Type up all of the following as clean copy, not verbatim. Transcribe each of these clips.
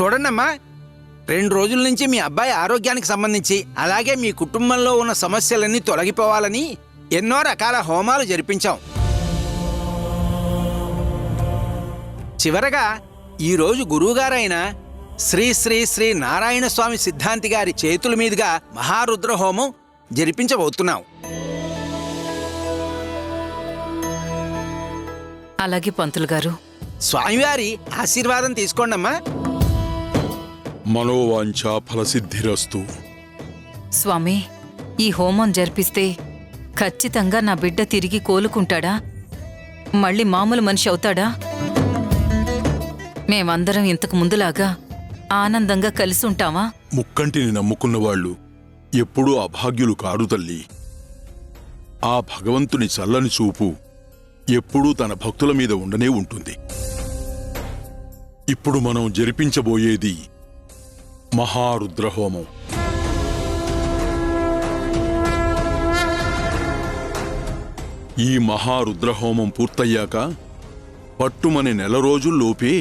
చూడండమ్మా, 2 రోజుల నుంచి మీ అబ్బాయి ఆరోగ్యానికి సంబంధించి అలాగే మీ కుటుంబంలో ఉన్న సమస్యలన్నీ తొలగిపోవాలని ఎన్నో రకాల హోమాలు జరిపించాం. చివరగా ఈరోజు గురువుగారైన శ్రీ శ్రీ శ్రీ నారాయణ స్వామి సిద్ధాంతి గారి చేతుల మీదుగా మహారుద్ర హోమం జరిపించబోతున్నాం. అలాగే పంతులు గారు, స్వామివారి ఆశీర్వాదం తీసుకోండమ్మా. మనోవాంఛ ఫలసిద్ధిరస్తు. స్వామి, ఈ హోమం జరిపిస్తే ఖచ్చితంగా నా బిడ్డ తిరిగి కోలుకుంటాడా? మళ్ళీ మామూలు మనిషి అవుతాడా? మేమందరం ఇంతకు ముందులాగా ఆనందంగా కలిసి ఉంటామా? ముక్కంటిని నమ్ముకున్నవాళ్లు ఎప్పుడూ అభాగ్యులు కారు తల్లి. ఆ భగవంతుని చల్లని చూపు ఎప్పుడూ తన భక్తుల మీద ఉండనే ఉంటుంది. ఇప్పుడు మనం జరిపించబోయేది మహారుద్రహోమం. ఈ మహారుద్రహోమం పూర్తయ్యాక పట్టుమని 1 రోజుల్లోపే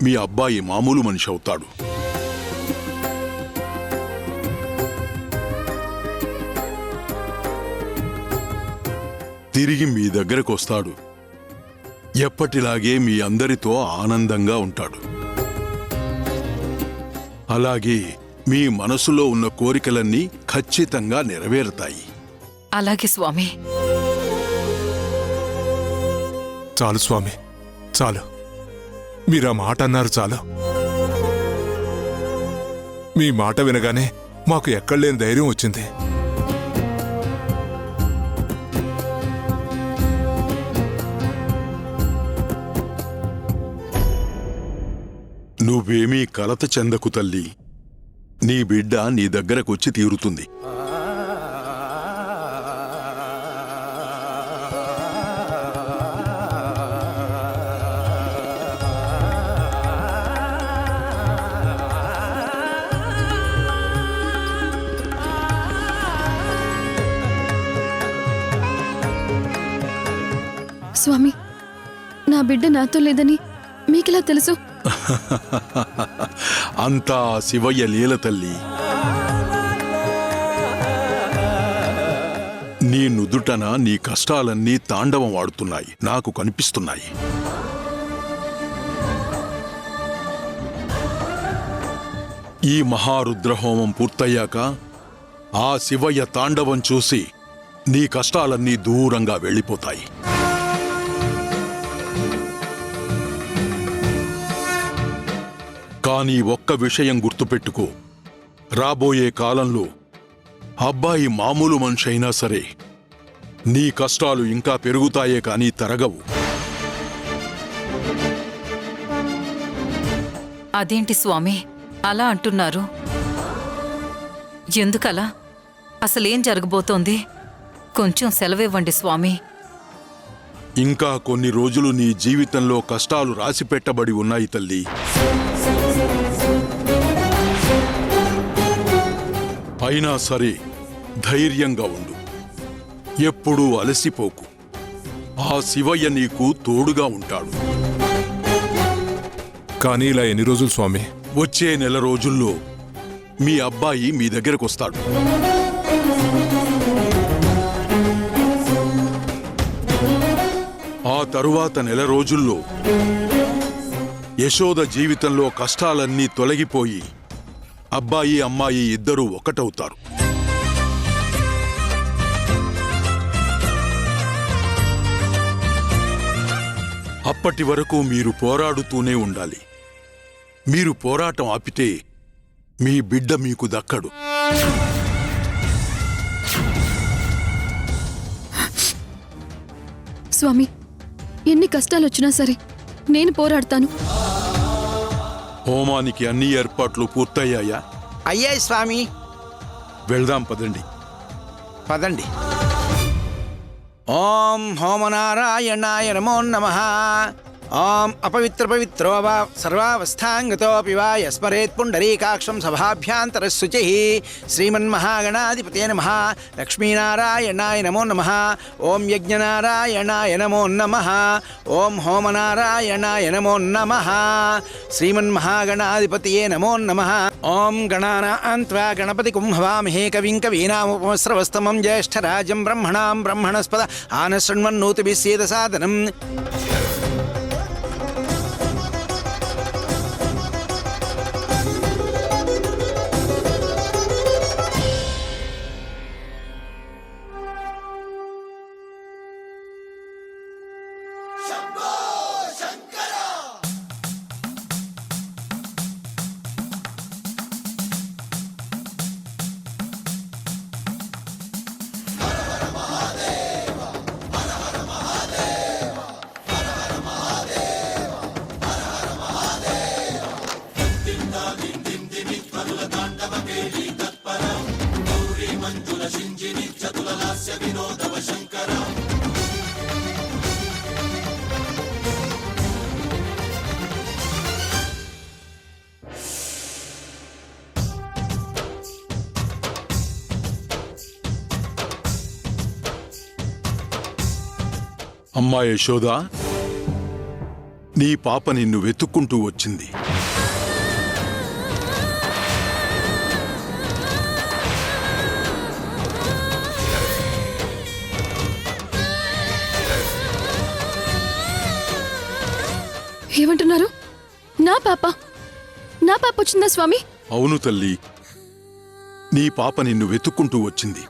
మీ అబ్బాయి మామూలు మనిషి అవుతాడు. తిరిగి మీ దగ్గరకొస్తాడు. ఎప్పటిలాగే మీ అందరితో ఆనందంగా ఉంటాడు. అలాగే మీ మనసులో ఉన్న కోరికలన్నీ ఖచ్చితంగా నెరవేరుతాయి. అలాగే స్వామి. చాలు స్వామి, చాలు. మీరా మాట అన్నారు చాలు. మీ మాట వినగానే మాకు ఎక్కడలేని ధైర్యం వచ్చింది. నువ్వేమీ కలత చెందకు తల్లి. నీ బిడ్డ నీ దగ్గరకొచ్చి తీరుతుంది. స్వామి, నా బిడ్డ నాతో లేదని మీకెలా తెలుసు? అంతా శివయ్య లీల తల్లి. నీ నుదుటన నీ కష్టాలన్నీ తాండవం ఆడుతున్నాయి, నాకు కనిపిస్తున్నాయి. ఈ మహారుద్రహోమం పూర్తయ్యాక ఆ శివయ్య తాండవం చూసి నీ కష్టాలన్నీ దూరంగా వెళ్ళిపోతాయి. కానీ ఒక్క విషయం గుర్తుపెట్టుకో, రాబోయే కాలంలో అబ్బాయి మామూలు మనిషి అయినా సరే నీ కష్టాలు ఇంకా పెరుగుతాయే కానీ తరగవు. అదేంటి స్వామి అలా అంటున్నారు? ఎందుకలా? అసలేం జరగబోతోంది? కొంచెం సెలవివ్వండి స్వామి. ఇంకా కొన్ని రోజులు నీ జీవితంలో కష్టాలు రాసిపెట్టబడి ఉన్నాయి తల్లి. అయినా సరే ధైర్యంగా ఉండు. ఎప్పుడూ అలసిపోకు. ఆ శివయ్య నీకు తోడుగా ఉంటాడు. కానీ ఇలా ఎన్ని రోజులు స్వామి? వచ్చే 1 రోజుల్లో మీ అబ్బాయి మీ దగ్గరకొస్తాడు. ఆ తరువాత 1 రోజుల్లో యశోద జీవితంలో కష్టాలన్నీ తొలగిపోయి అబ్బాయి అమ్మాయి ఇద్దరూ ఒకటవుతారు. అప్పటి వరకు మీరు పోరాడుతూనే ఉండాలి. మీరు పోరాటం ఆపితే మీ బిడ్డ మీకు దక్కడు. స్వామి, ఎన్ని కష్టాలొచ్చినా సరే నేను పోరాడతాను. హోమానికి అన్ని ఏర్పాట్లు పూర్తయ్యాయా? అయ్యాయి స్వామి. వెళ్దాం పదండి. పదండి. ఓం హోమనారాయణాయ నమో నమః. ఓం అపవిత్రపవిత్రో వా సర్వావస్థాంగతోపి వా యస్మరేత్ పుండరీకాక్షం సభాభ్యాంతరశుచి శ్రీమన్మహాగణాధిపతే నమః లక్ష్మీనారాయణాయ నమో నమః ఓం యజ్ఞనారాయణాయ నమో నమః ఓం హోమనారాయణాయ నమో నమః శ్రీమన్మహాగణాధిపతయే నమో నమః ఓం గణానాం త్వా గణపతిం హవామహే కవిం కవీనాముపమస్రవస్తమం జ్యేష్ఠరాజం బ్రహ్మణాం బ్రహ్మణస్పద ఆనశృణ్వన్నోతిభిः సేదసాదనం. అమ్మా యశోదా, నీ పాప నిన్ను వెతుక్కుంటూ వచ్చింది. ఏమంటున్నారు? నా పాప వచ్చిందా స్వామి? అవును తల్లి, నీ పాప నిన్ను వెతుక్కుంటూ వచ్చింది.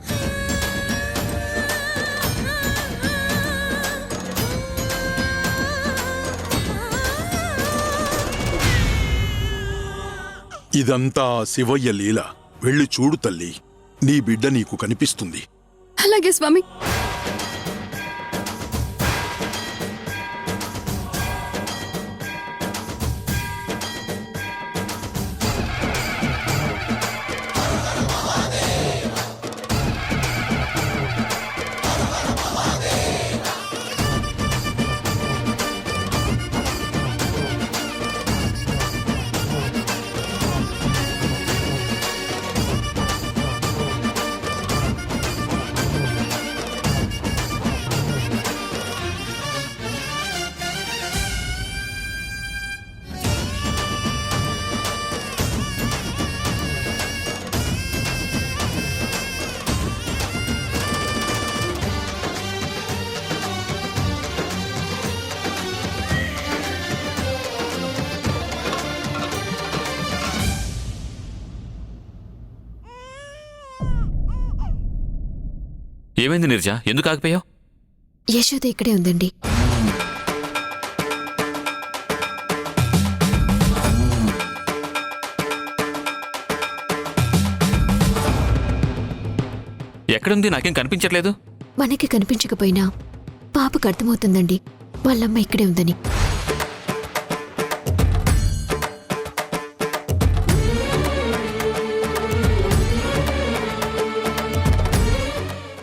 ఇదంతా శివయ్య లీల. వెళ్ళి చూడు తల్లి, నీ బిడ్డ నీకు కనిపిస్తుంది. అలాగే స్వామి. ఏమైంది నిర్జా, ఎందుకు ఆగిపోయావు? యశోద ఇక్కడే ఉందండి. ఎక్కడుంది? నాకేం కనిపించట్లేదు. మనకి కనిపించకపోయినా పాపకు అర్థమవుతుందండి వాళ్ళమ్మ ఇక్కడే ఉందని.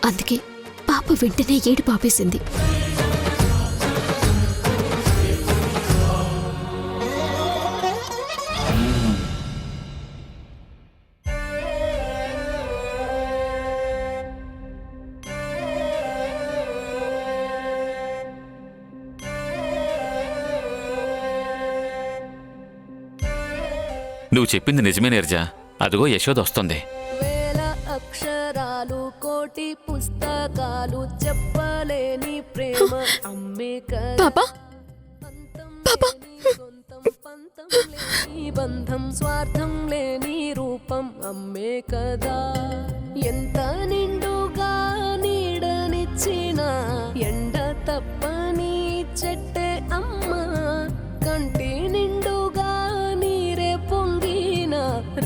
అందుకే పాప వెంటనే ఏడు పాపేసింది. నువ్వు చెప్పింది నిజమే నిర్జా. అదిగో యశోద వస్తుంది. అక్షరాలు కోటి పుస్తకాలు చెప్పలేని ప్రేమ అమ్మే పాపా పాపా పంతం లేని బంధం స్వార్థం లేని రూపం అమ్మే కదా. ఎంత నిండుగా నీడనిచ్చిన ఎండ తప్పని చెట్టే అమ్మ. కంటి నిండుగా నీరే పొంగిన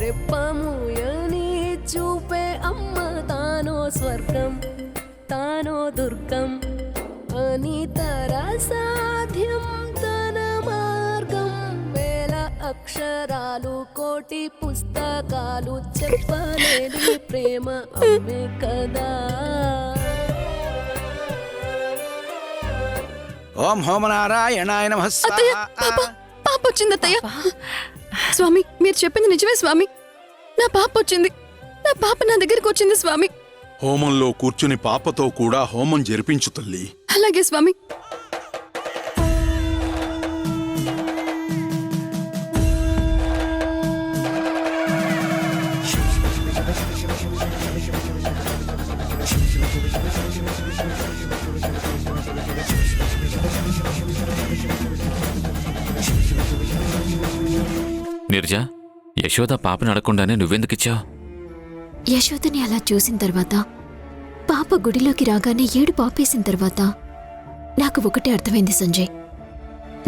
రెప్పముయని చూపే అమ్మ. తానో స్వర్గం తానో దుర్గం అని సాధ్యం తన మార్గం. వేల అక్షరాలు కోటి పుస్తకాలు చెప్పలేని ప్రేమ అమ్మే కదా. ఓం హోమనారాయణాయ నమః అత్తయ్య పాప స్వాహా. పాప వచ్చింది అత్తయ్య. స్వామి మీరు చెప్పింది నిజమే స్వామి. నా పాప వచ్చింది. నా పాప నా దగ్గరికి వచ్చింది స్వామి. హోమంలో కూర్చుని పాపతో కూడా హోమం జరిపించు తల్లి. అలాగే స్వామి. నీరజ, యశోద పాపని అడగకుండానే నువ్వెందుకిచ్చావు? యశోదని అలా చూసిన తర్వాత, పాప గుడిలోకి రాగానే ఏడు పాపేసిన తర్వాత నాకు ఒకటే అర్థమైంది సంజయ్.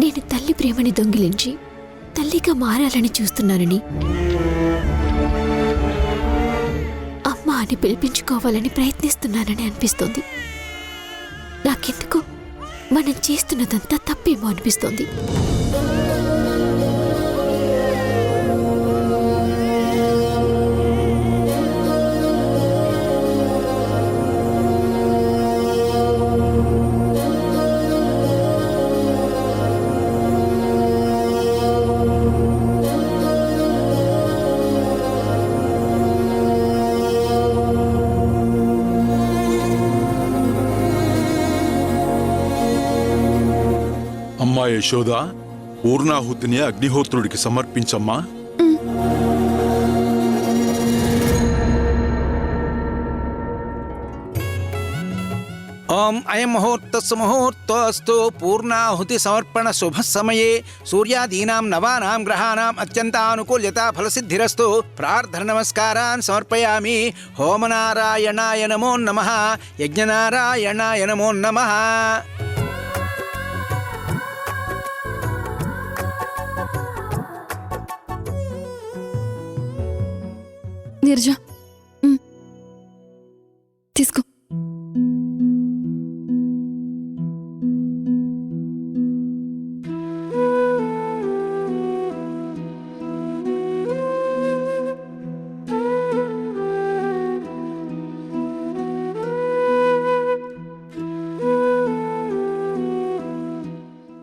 నేను తల్లి ప్రేమని దొంగిలించి తల్లిగా మారాలని చూస్తున్నానని, అమ్మ అని పిలిపించుకోవాలని ప్రయత్నిస్తున్నానని అనిపిస్తోంది. నాకెందుకు మనం చేస్తున్నదంతా తప్పేమో అనిపిస్తోంది. అమ్మా యశోద, పూర్ణాహుతిని అగ్నిహోత్రుడికి సమర్పించమ్మా. ఓం అయం ముహూర్తస్సు ముహూర్తోస్తు పూర్ణాహుతి సమర్పణ శుభ సమయే సూర్యాదీనాం నవానాం గ్రహాణాం అత్యంతానుకూల్యతా ఫలసిద్ధిరస్తు. ప్రార్థన నమస్కారాన్ సమర్పయామి. హోమనారాయణాయ నమో నమః. యజ్ఞనారాయణాయ నమో నమః. నీరజ తీసుకో.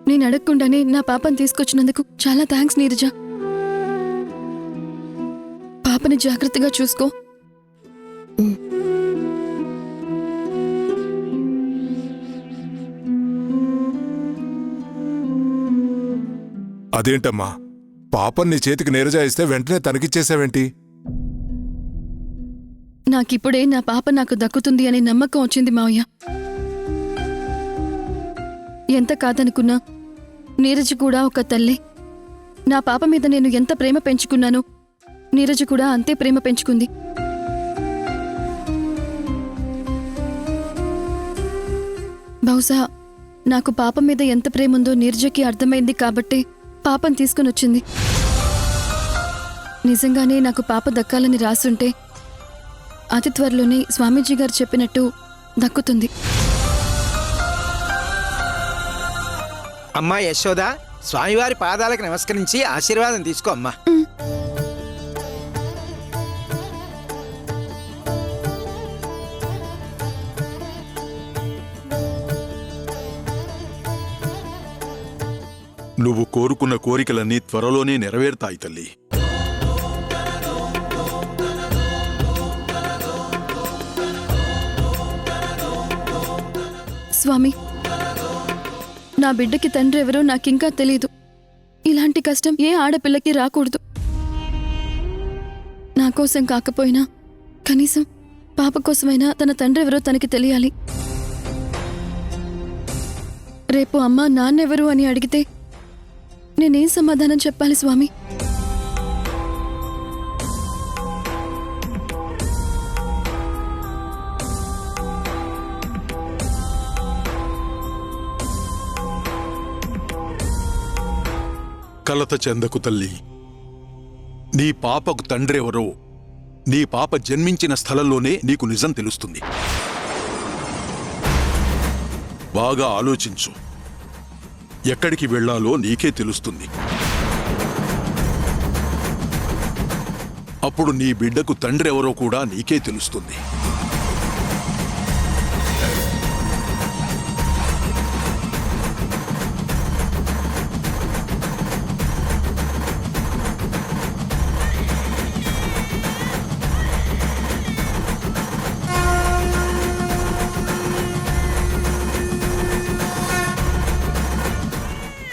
నేను అడగకుండానే నా పాపని తీసుకొచ్చినందుకు చాలా థ్యాంక్స్ నీరజ. పాపని జాగ్రత్తగా చూసుకో. అదేంటమ్మా, పాపని నీ చేతికి నీరజ ఇస్తే వెంటనే తనకిచ్చేసావేంటి? నాకిప్పుడే నా పాప నాకు దక్కుతుంది అనే నమ్మకం వచ్చింది మావయ్య. ఎంత కాదనుకున్నా నీరజ్ కూడా ఒక తల్లి. నా పాప మీద నేను ఎంత ప్రేమ పెంచుకున్నానో నీరజ్ కూడా అంతే ప్రేమ పెంచుకుంది. బహుశా నాకు పాప మీద ఎంత ప్రేముందో నీరజకి అర్థమైంది కాబట్టే పాపని తీసుకుని వచ్చింది. నిజంగానే నాకు పాప దక్కాలని రాసుంటే అతి త్వరలోనే స్వామీజీ గారు చెప్పినట్టు దక్కుతుంది. అమ్మా యశోద, స్వామివారి పాదాలకు నమస్కరించి ఆశీర్వాదం తీసుకో అమ్మా. నువ్వు కోరుకున్న కోరికలన్నీ త్వరలోనే నెరవేరుతాయి తల్లి. స్వామి, నా బిడ్డకి తండ్రి ఎవరో నాకింకా తెలీదు. ఇలాంటి కష్టం ఏ ఆడపిల్లకి రాకూడదు. నా కోసం కాకపోయినా కనీసం పాప కోసమైనా తన తండ్రి ఎవరో తనకి తెలియాలి. రేపు అమ్మ నాన్నెవరు అని అడిగితే నేనేం సమాధానం చెప్పాలి స్వామి? కలత చెందకు తల్లి. నీ పాపకు తండ్రెవరో నీ పాప జన్మించిన స్థలంలోనే నీకు నిజం తెలుస్తుంది. బాగా ఆలోచించు. ఎక్కడికి వెళ్లాలో నీకే తెలుస్తుంది. అప్పుడు నీ బిడ్డకు తండ్రెవరో కూడా నీకే తెలుస్తుంది.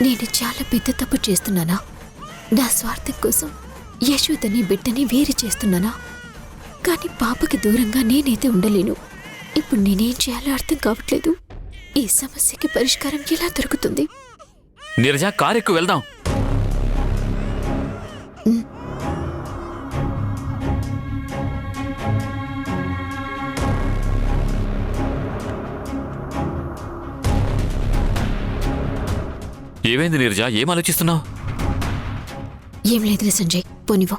నేను చాలా పెద్ద తప్పు చేస్తున్నానా? నా స్వార్థం కోసం యశోదని బిడ్డని వేరు చేస్తున్నానా? కానీ పాపకి దూరంగా నేనైతే ఉండలేను. ఇప్పుడు నేనేం చేయాలో అర్థం కావట్లేదు. ఈ సమస్యకి పరిష్కారం ఎలా దొరుకుతుంది? నీరజ, కారు ఎక్కువ వెళ్దాం. ఏమైంది నీరజ? ఏం ఆలోచిస్తున్నావు? ఏం లేదులే సంజయ్, పోనివో.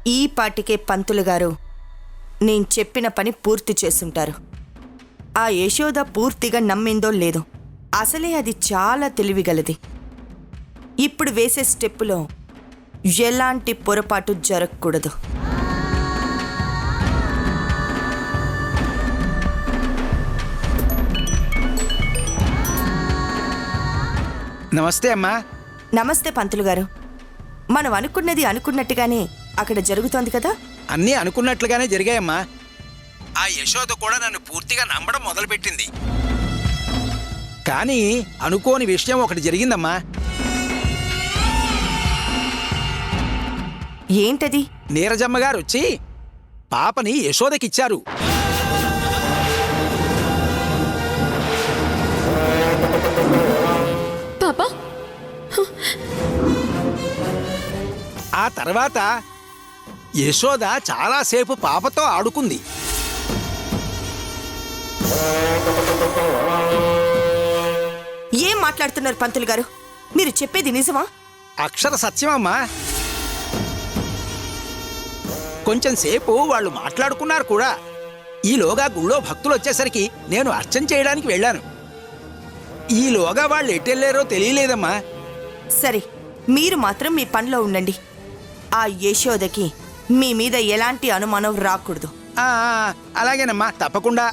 ఈ పాటికే పంతులు గారు నేను చెప్పిన పని పూర్తి చేసుంటారు. ఆ యశోద పూర్తిగా నమ్మిందో లేదో, అసలే అది చాలా తెలివిగలది. ఇప్పుడు వేసే స్టెప్పులో ఎలాంటి పొరపాటు జరగకూడదు. నమస్తే అమ్మా. నమస్తే పంతులు గారు. మనం అనుకున్నది అనుకున్నట్టుగానే అక్కడ జరుగుతోంది కదా? అన్నీ అనుకున్నట్లుగానే జరిగాయమ్మా. ఆ యశోద కూడా నన్ను పూర్తిగా నమ్మడం మొదలుపెట్టింది. కానీ అనుకోని విషయం ఒకటి జరిగిందమ్మా. ఏంటది? నీరజమ్మ గారు వచ్చి పాపని యశోదకిచ్చారు. పాప ఆ తర్వాత యశోద చాలాసేపు పాపతో ఆడుకుంది. ఏం మాట్లాడుతున్నారు పంతులు గారు? మీరు చెప్పేది నిజమా? అక్షర సత్యమమ్మా. కొంచెం సేపు వాళ్ళు మాట్లాడుకున్నారు కూడా. ఈలోగా గుళ్ళో భక్తులు వచ్చేసరికి నేను అర్చన చేయడానికి వెళ్ళాను. ఈలోగా వాళ్ళు ఎటెళ్ళారో తెలియలేదమ్మా. సరే, మీరు మాత్రం మీ పనిలో ఉండండి. ఆ యశోదకి మీ మీద ఎలాంటి అనుమానం రాకూడదు. ఆ, అలాగేనమ్మా, తప్పకుండా.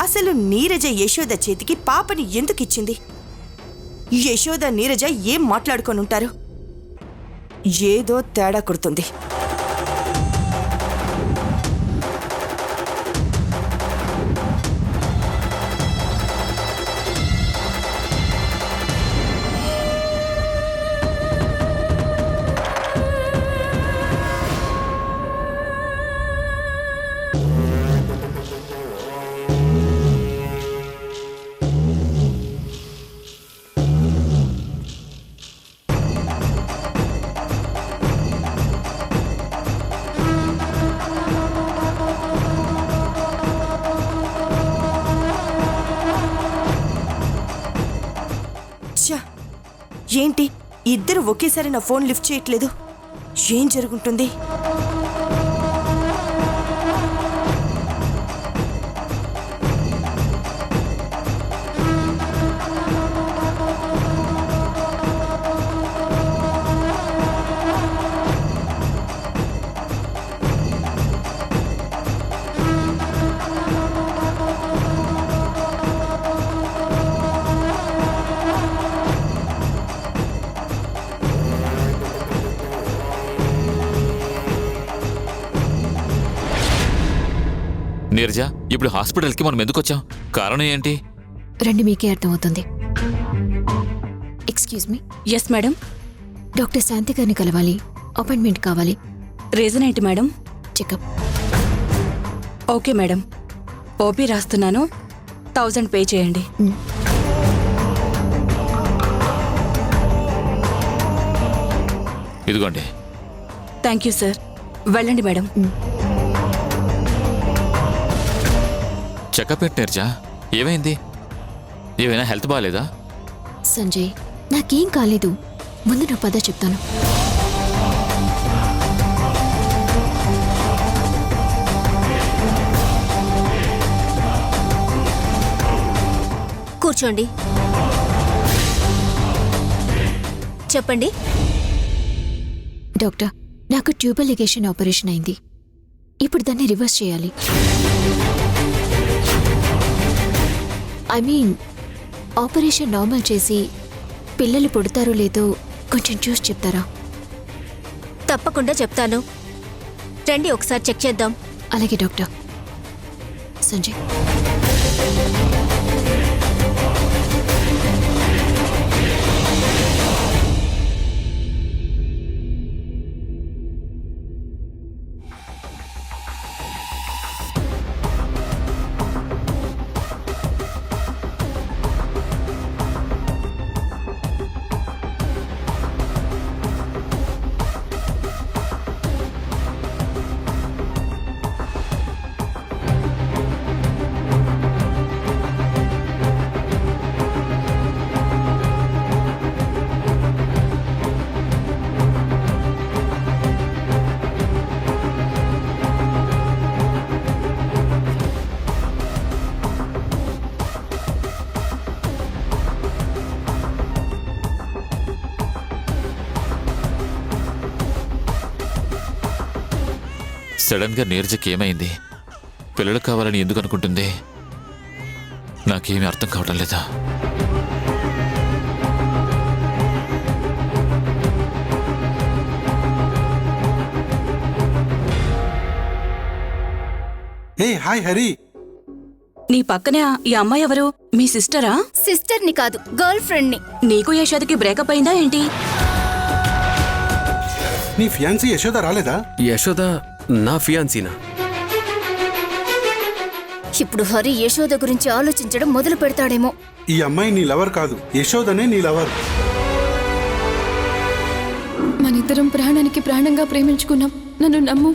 అసలు నీరజ యశోద చేతికి పాపని ఎందుకు ఇచ్చింది? యశోద నీరజ ఏం మాట్లాడుకొని ఉంటారు? ఏదో తేడా కొడుతుంది. ఏంటి ఇద్దరు ఒకేసారి నా ఫోన్ లిఫ్ట్ చేయట్లేదు? ఏం జరుగుతుంది? నీరజ, ఇప్పుడు హాస్పిటల్కి మనం ఎందుకు వచ్చాం? కారణం ఏంటి? రండి, మీకే అర్థమవుతుంది. Excuse me. Yes madam. Doctor Shanti గారిని కలవాలి. అపాయింట్మెంట్ కావాలి. రీజన్ ఏంటి madam? Checkup. Okay madam, OP రాస్తున్నాను. 1000 పే చేయండి. ఇదిగోండి. Thank you sir. వెళ్ళండి మేడం. చెకప్ ఏంటి నీరజ? ఏమైంది? ఏమైనా హెల్త్ బాగాలేదా? సంజయ్, నాకేం కాలేదు. ముందు నా పద చెప్తాను. కూర్చోండి. చెప్పండి. డాక్టర్, నాకు ట్యూబల్ లిగేషన్ ఆపరేషన్ అయింది. ఇప్పుడు దాన్ని రివర్స్ చేయాలి. ఐ మీన్ ఆపరేషన్ నార్మల్ చేసి పిల్లలు పుడతారో లేదో కొంచెం చూసి చెప్తారా? తప్పకుండా చెప్తాను. రండి ఒకసారి చెక్ చేద్దాం. అలాగే డాక్టర్. సంజయ్, సడన్ గా నీరజకి ఏమైంది? పిల్లలు కావాలని ఎందుకు అనుకుంటుంది? నాకేమీ అర్థం కావడం లేదా? ఏ హాయ్ హరి. నీ పక్కనే ఈ అమ్మాయి ఎవరు? మీ సిస్టరా? సిస్టర్ని కాదు, గర్ల్ ఫ్రెండ్ని. నీకు యశోదకి బ్రేకప్ అయిందా ఏంటి? నీ ఫియాన్సీ యశోద రాలేదా? యశోద నా ఫియాన్సీనా? ఇప్పుడు హరి యశోద గురించి ఆలోచించడం మొదలు పెడతాడేమో. ఈ అమ్మాయి నీ లవర్ కాదు, యశోదనే నీ లవర్. మనిద్దరం ప్రాణానికి ప్రాణంగా ప్రేమించుకున్నాం. నన్ను నమ్ము.